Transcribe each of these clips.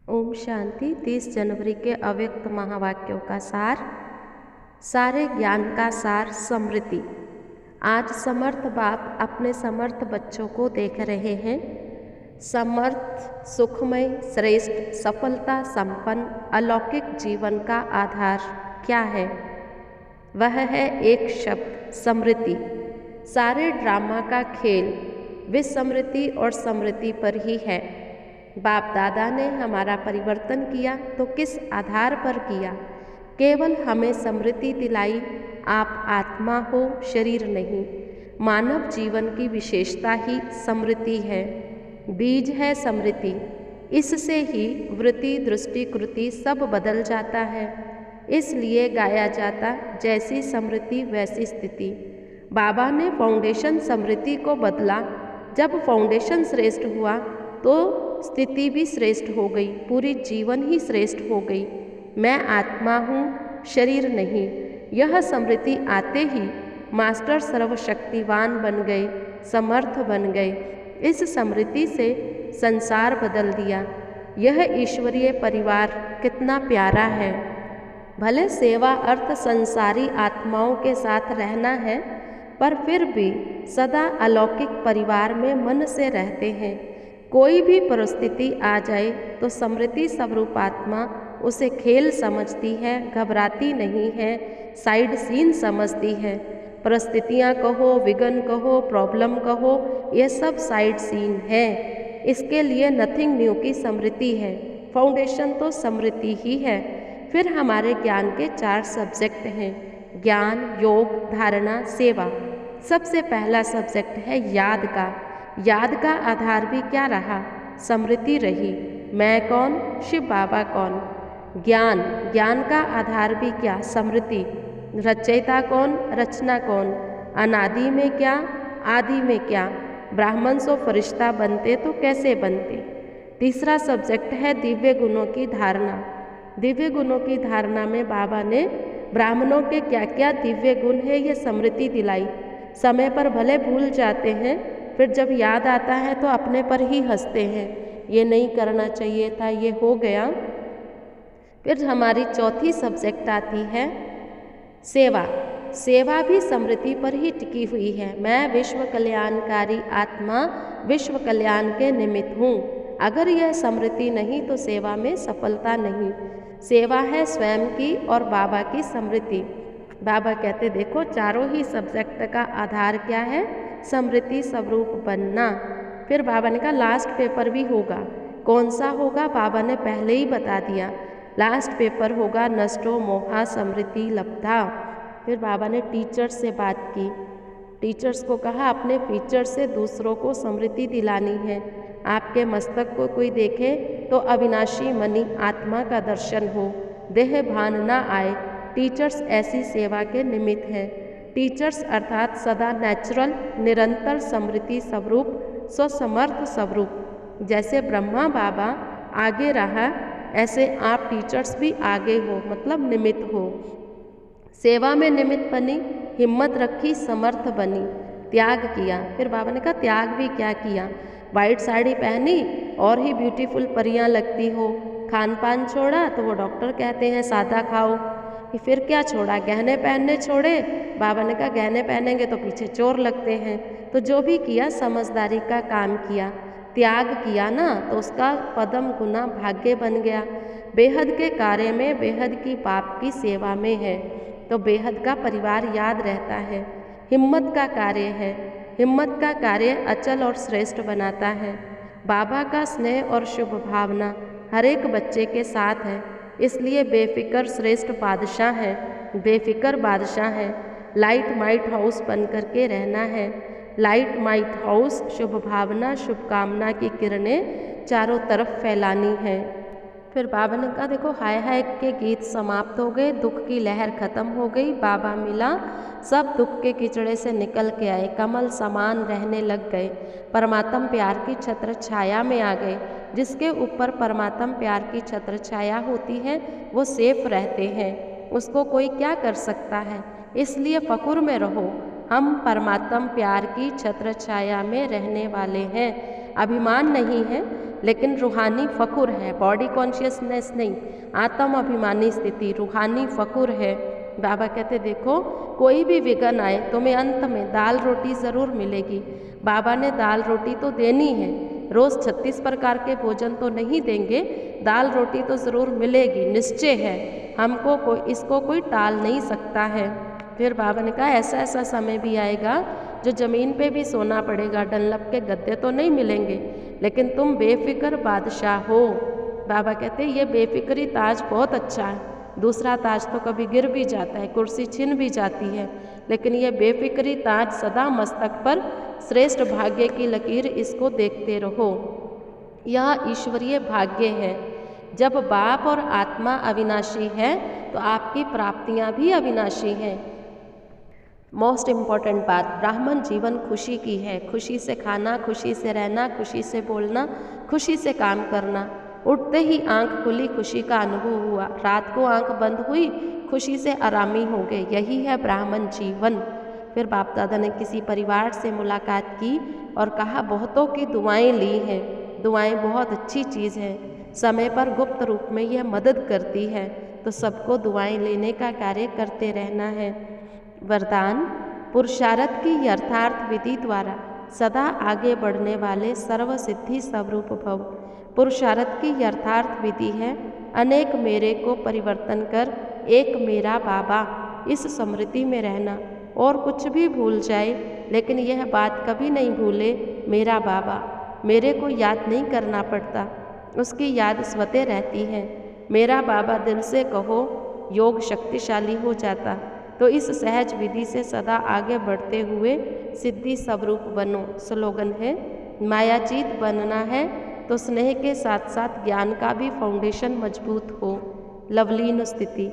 ओम शांति। 30 जनवरी के अव्यक्त महावाक्यों का सार, सारे ज्ञान का सार समृद्धि। आज समर्थ बाप अपने समर्थ बच्चों को देख रहे हैं। समर्थ, सुखमय, श्रेष्ठ, सफलता संपन्न अलौकिक जीवन का आधार क्या है? वह है एक शब्द, समृद्धि। सारे ड्रामा का खेल विस्मृति और समृद्धि पर ही है। बाप दादा ने हमारा परिवर्तन किया तो किस आधार पर किया? केवल हमें समृद्धि दिलाई। आप आत्मा हो, शरीर नहीं। मानव जीवन की विशेषता ही समृद्धि है, बीज है समृद्धि। इससे ही वृत्ति, दृष्टि, कृति सब बदल जाता है। इसलिए गाया जाता, जैसी समृद्धि वैसी स्थिति। बाबा ने फाउंडेशन समृद्धि को बदला। जब फाउंडेशन श्रेष्ठ हुआ तो स्थिति भी श्रेष्ठ हो गई, पूरी जीवन ही श्रेष्ठ हो गई। मैं आत्मा हूँ, शरीर नहीं। यह समृद्धि आते ही मास्टर सर्वशक्तिवान बन गए, समर्थ बन गए। इस समृद्धि से संसार बदल दिया। यह ईश्वरीय परिवार कितना प्यारा है। भले सेवा अर्थ संसारी आत्माओं के साथ रहना है, पर फिर भी सदा अलौकिक परिवार में मन से रहते हैं। कोई भी परिस्थिति आ जाए तो समृद्धि स्वरूप आत्मा उसे खेल समझती है, घबराती नहीं है, साइड सीन समझती है। परिस्थितियाँ कहो, विघ्न कहो, प्रॉब्लम कहो, ये सब साइड सीन है। इसके लिए नथिंग न्यू की समृद्धि है। फाउंडेशन तो समृद्धि ही है। फिर हमारे ज्ञान के 4 सब्जेक्ट हैं, ज्ञान, योग, धारणा, सेवा। सबसे पहला सब्जेक्ट है याद का। याद का आधार भी क्या रहा? समृद्धि रही। मैं कौन, शिव बाबा कौन। ज्ञान, ज्ञान का आधार भी क्या? समृद्धि। रचयिता कौन, रचना कौन। अनादि में क्या, आदि में क्या। ब्राह्मण सो फरिश्ता बनते तो कैसे बनते। तीसरा सब्जेक्ट है दिव्य गुणों की धारणा। दिव्य गुणों की धारणा में बाबा ने ब्राह्मणों के क्या क्या दिव्य गुण है ये समृद्धि दिलाई। समय पर भले भूल जाते हैं, फिर जब याद आता है तो अपने पर ही हंसते हैं, ये नहीं करना चाहिए था, ये हो गया। फिर हमारी चौथी सब्जेक्ट आती है सेवा। सेवा भी समृद्धि पर ही टिकी हुई है। मैं विश्व कल्याणकारी आत्मा, विश्व कल्याण के निमित्त हूँ। अगर यह समृद्धि नहीं तो सेवा में सफलता नहीं। सेवा है स्वयं की और बाबा की समृद्धि। बाबा कहते देखो, चारों ही सब्जेक्ट का आधार क्या है? समृद्धि स्वरूप बनना। फिर बाबा ने कहा लास्ट पेपर भी होगा। कौन सा होगा? बाबा ने पहले ही बता दिया। लास्ट पेपर होगा नष्टो मोहा समृद्धि लब्धा। फिर बाबा ने टीचर्स से बात की। टीचर्स को कहा अपने टीचर से दूसरों को समृद्धि दिलानी है। आपके मस्तक को कोई देखे तो अविनाशी मनी आत्मा का दर्शन हो, देह भान ना आए। टीचर्स ऐसी सेवा के निमित्त है। टीचर्स अर्थात सदा नेचुरल, निरंतर समृद्धि स्वरूप, स्वसमर्थ स्वरूप। जैसे ब्रह्मा बाबा आगे रहा, ऐसे आप टीचर्स भी आगे हो, मतलब निमित्त हो। सेवा में निमित्त बनी, हिम्मत रखी, समर्थ बनी, त्याग किया। फिर बाबा ने कहा त्याग भी क्या किया? वाइट साड़ी पहनी और ही ब्यूटीफुल परियां लगती हो। खान पान छोड़ा तो वो डॉक्टर कहते हैं सादा खाओ। फिर क्या छोड़ा? गहने पहनने छोड़े। बाबा ने कहा गहने पहनेंगे तो पीछे चोर लगते हैं। तो जो भी किया समझदारी का काम किया, त्याग किया ना, तो उसका पदम गुना भाग्य बन गया। बेहद के कार्य में बेहद की बाप की सेवा में है तो बेहद का परिवार याद रहता है। हिम्मत का कार्य है। हिम्मत का कार्य अचल और श्रेष्ठ बनाता है। बाबा का स्नेह और शुभ भावना हर एक बच्चे के साथ है। इसलिए बेफिक्र श्रेष्ठ बादशाह है, बेफिक्र बादशाह है। लाइट माइट हाउस बन कर के रहना है। लाइट माइट हाउस, शुभ भावना, शुभकामना की किरणें चारों तरफ फैलानी है। फिर बाबा ने कहा देखो, हाय हाय के गीत समाप्त हो गए, दुख की लहर खत्म हो गई। बाबा मिला, सब दुख के कीचड़े से निकल के आए, कमल समान रहने लग गए। परमात्म प्यार की छत्र छाया में आ गए। जिसके ऊपर परमात्म प्यार की छत्र छाया होती है वो सेफ रहते हैं, उसको कोई क्या कर सकता है। इसलिए फकुर में रहो, हम परमात्म प्यार की छत्र छाया में रहने वाले हैं। अभिमान नहीं है, लेकिन रूहानी फ़कुर है, बॉडी कॉन्शियसनेस नहीं, आत्म अभिमानी स्थिति, रूहानी फ़कुर है। बाबा कहते देखो कोई भी विघ्न आए तुम्हें अंत में दाल रोटी ज़रूर मिलेगी। बाबा ने दाल रोटी तो देनी है, रोज़ 36 प्रकार के भोजन तो नहीं देंगे, दाल रोटी तो ज़रूर मिलेगी, निश्चय है, हमको इसको कोई टाल नहीं सकता है। फिर बाबा ने कहा ऐसा ऐसा समय भी आएगा जो ज़मीन पे भी सोना पड़ेगा, डनलप के गद्दे तो नहीं मिलेंगे, लेकिन तुम बेफिक्र बादशाह हो। बाबा कहते ये बेफिक्री ताज बहुत अच्छा है, दूसरा ताज तो कभी गिर भी जाता है, कुर्सी छिन भी जाती है, लेकिन ये बेफिक्री ताज सदा मस्तक पर श्रेष्ठ भाग्य की लकीर, इसको देखते रहो। यह ईश्वरीय भाग्य है। जब बाप और आत्मा अविनाशी है तो आपकी प्राप्तियां भी अविनाशी हैं। मोस्ट इम्पॉर्टेंट बात, ब्राह्मण जीवन खुशी की है, खुशी से खाना, खुशी से रहना, खुशी से बोलना, खुशी से काम करना। उठते ही आंख खुली, खुशी का अनुभव हुआ, रात को आंख बंद हुई, खुशी से आरामी हो गए, यही है ब्राह्मण जीवन। फिर बाप दादा ने किसी परिवार से मुलाकात की और कहा बहुतों की दुआएं ली हैं, दुआएं बहुत अच्छी चीज़ है, समय पर गुप्त रूप में यह मदद करती है, तो सबको दुआएं लेने का कार्य करते रहना है। वरदान, पुरुषार्थ की यथार्थ विधि द्वारा सदा आगे बढ़ने वाले सर्व सिद्धि स्वरूप भव। पुरुषार्थ की यथार्थ विधि है अनेक मेरे को परिवर्तन कर एक मेरा बाबा, इस स्मृति में रहना। और कुछ भी भूल जाए लेकिन यह बात कभी नहीं भूले मेरा बाबा, मेरे को याद नहीं करना पड़ता, उसकी याद स्वतः रहती है। मेरा बाबा दिल से कहो, योग शक्तिशाली हो जाता। तो इस सहज विधि से सदा आगे बढ़ते हुए सिद्धि स्वरूप बनो। स्लोगन है, मायातीत बनना है तो स्नेह के साथ साथ ज्ञान का भी फाउंडेशन मजबूत हो। लवलीन स्थिति,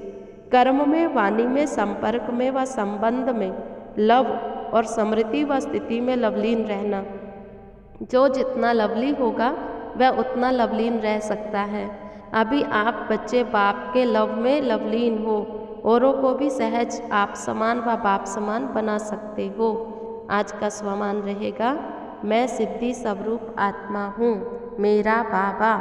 कर्म में, वाणी में, संपर्क में व संबंध में लव और समृद्धि व स्थिति में लवलीन रहना। जो जितना लवली होगा वह उतना लवलीन रह सकता है। अभी आप बच्चे बाप के लव में लवलीन हो, औरों को भी सहज आप समान व बाप समान बना सकते हो। आज का स्वमान रहेगा, मैं सिद्धि स्वरूप आत्मा हूँ, मेरा बाबा।